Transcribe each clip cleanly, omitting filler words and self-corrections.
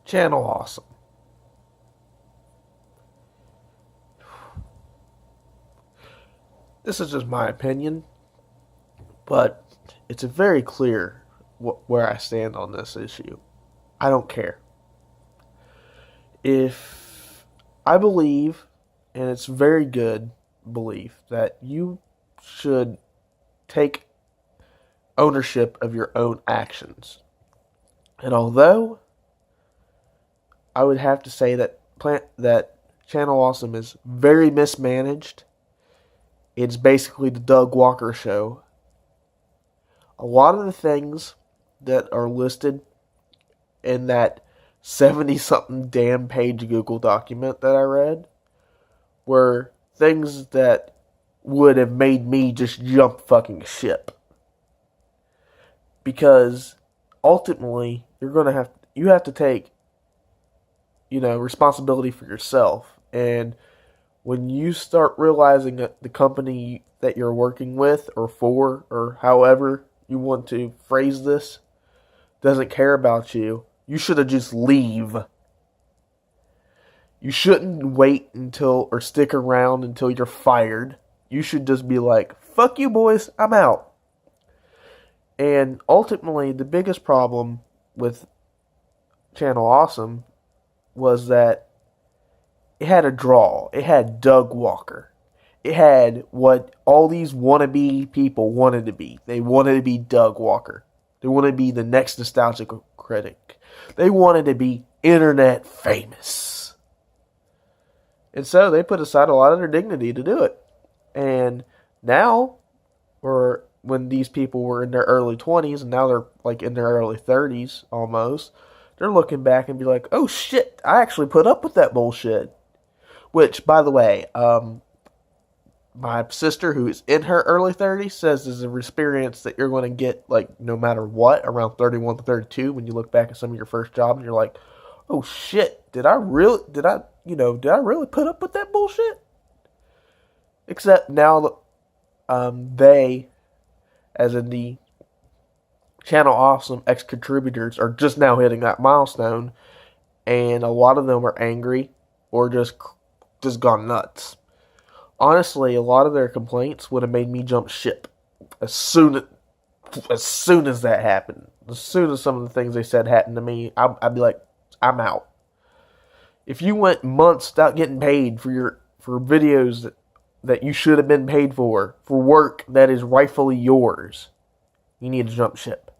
Channel Awesome. This is just my opinion, but it's very clear where I stand on this issue. I don't care. If I believe, and it's very good belief, that you should take ownership of your own actions. And although I would have to say that Channel Awesome is very mismanaged, it's basically the Doug Walker show. A lot of the things that are listed in that 70-something damn page Google document that I read were things that would have made me just jump fucking ship. Because ultimately, you have to take, responsibility for yourself. And when you start realizing that the company that you're working with or for, or however you want to phrase this, doesn't care about you, you should have just leave. You shouldn't wait until or stick around until you're fired. You should just be like, fuck you boys, I'm out. And ultimately, the biggest problem with Channel Awesome was that it had a draw. It had Doug Walker. It had what all these wannabe people wanted to be. They wanted to be Doug Walker. They wanted to be the next nostalgic critic. They wanted to be internet famous. And so they put aside a lot of their dignity to do it. And now, or when these people were in their early 20s, and now they're like in their early 30s almost, they're looking back and be like, oh shit, I actually put up with that bullshit. Which, by the way, my sister, who is in her early 30s, says is an experience that you're going to get, like, no matter what, around 31 to 32, when you look back at some of your first jobs, and you're like, oh shit, did I really put up with that bullshit? Except now, they, as in the Channel Awesome ex-contributors, are just now hitting that milestone, and a lot of them are angry, or just gone nuts. Honestly, a lot of their complaints would have made me jump ship as soon as that happened. As soon as some of the things they said happened to me, I'd be like, I'm out. If you went months without getting paid for videos that you should have been paid for work that is rightfully yours, you need to jump ship.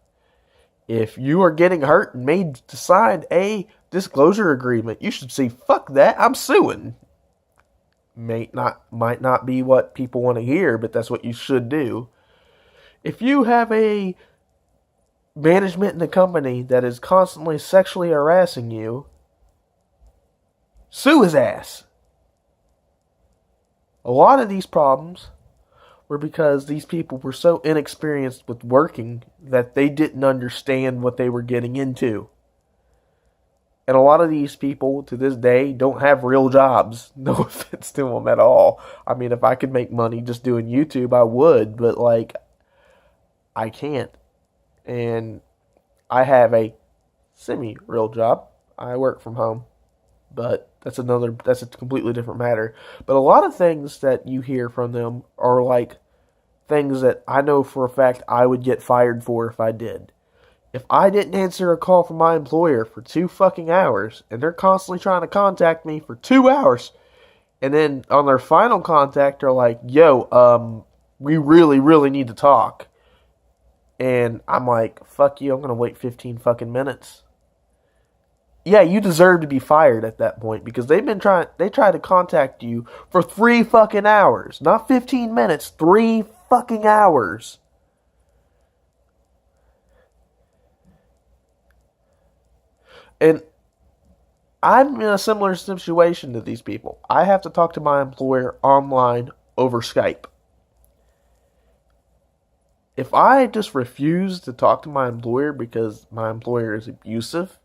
If you are getting hurt and made to sign a disclosure agreement, you should say, fuck that, I'm suing. Might not be what people want to hear, but that's what you should do. If you have a management in the company that is constantly sexually harassing you, sue his ass. A lot of these problems were because these people were so inexperienced with working that they didn't understand what they were getting into. And a lot of these people, to this day, don't have real jobs. No offense to them at all. I mean, if I could make money just doing YouTube, I would. But, I can't. And I have a semi-real job. I work from home. But that's a completely different matter. But a lot of things that you hear from them are, things that I know for a fact I would get fired for if I did. If I didn't answer a call from my employer for 2 fucking hours, and they're constantly trying to contact me for 2 hours, and then on their final contact, they're like, yo, we really, really need to talk. And I'm like, fuck you, I'm going to wait 15 fucking minutes. Yeah, you deserve to be fired at that point, because they tried to contact you for 3 fucking hours. Not 15 minutes, 3 fucking hours. And I'm in a similar situation to these people. I have to talk to my employer online over Skype. If I just refuse to talk to my employer because my employer is abusive,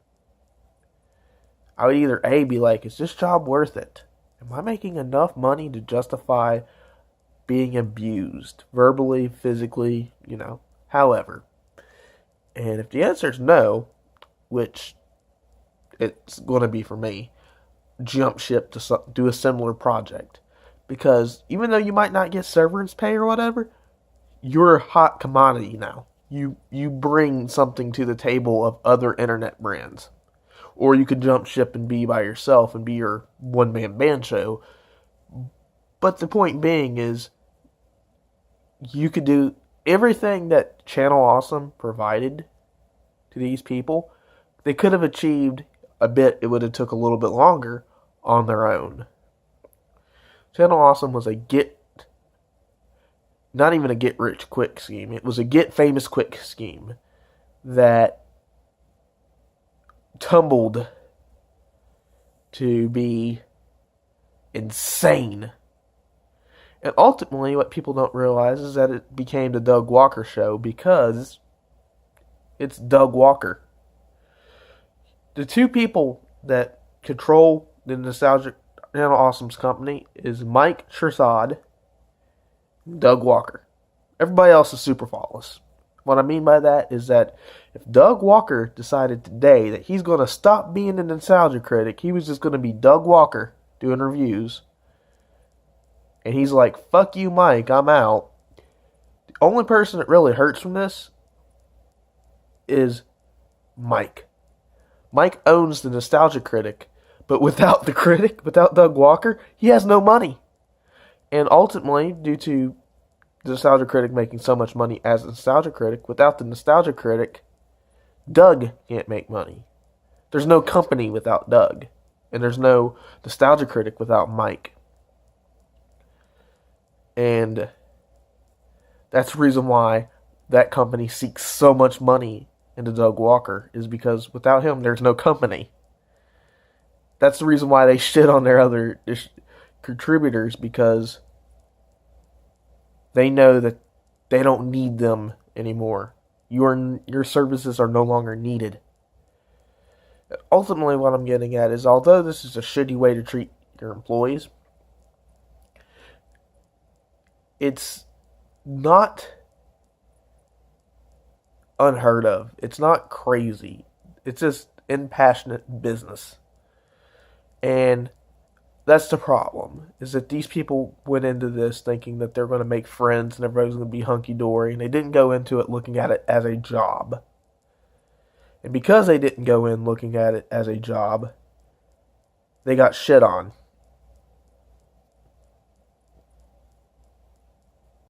I would either A, be like, is this job worth it? Am I making enough money to justify being abused? Verbally, physically, however. And if the answer is no, which it's going to be for me. Jump ship to do a similar project. Because even though you might not get severance pay or whatever, you're a hot commodity now. You bring something to the table of other internet brands. Or you could jump ship and be by yourself and be your one-man band show. But the point being is, you could do everything that Channel Awesome provided to these people. They could have achieved a bit. It would have took a little bit longer on their own. Channel Awesome was not even a get rich quick scheme. It was a get famous quick scheme that tumbled to be insane. And ultimately, what people don't realize is that it became the Doug Walker Show because it's Doug Walker. The two people that control the Nostalgic Channel Awesome's company is Mike Shirzad and Doug Walker. Everybody else is super flawless. What I mean by that is that if Doug Walker decided today that he's going to stop being a nostalgia critic, he was just going to be Doug Walker doing reviews, and he's like, fuck you, Mike, I'm out. The only person that really hurts from this is Mike. Mike owns the Nostalgia Critic, but without the critic, without Doug Walker, he has no money. And ultimately, due to the Nostalgia Critic making so much money as a Nostalgia Critic, without the Nostalgia Critic, Doug can't make money. There's no company without Doug. And there's no Nostalgia Critic without Mike. And that's the reason why that company seeks so much money into Doug Walker, is because without him, there's no company. That's the reason why they shit on their other contributors, because they know that they don't need them anymore. Your services are no longer needed. Ultimately, what I'm getting at is, although this is a shitty way to treat your employees, it's not unheard of. It's not crazy. It's just impassionate business. And that's the problem, is that these people went into this thinking that they're going to make friends and everybody's going to be hunky-dory, and they didn't go into it looking at it as a job. And because they didn't go in looking at it as a job, they got shit on.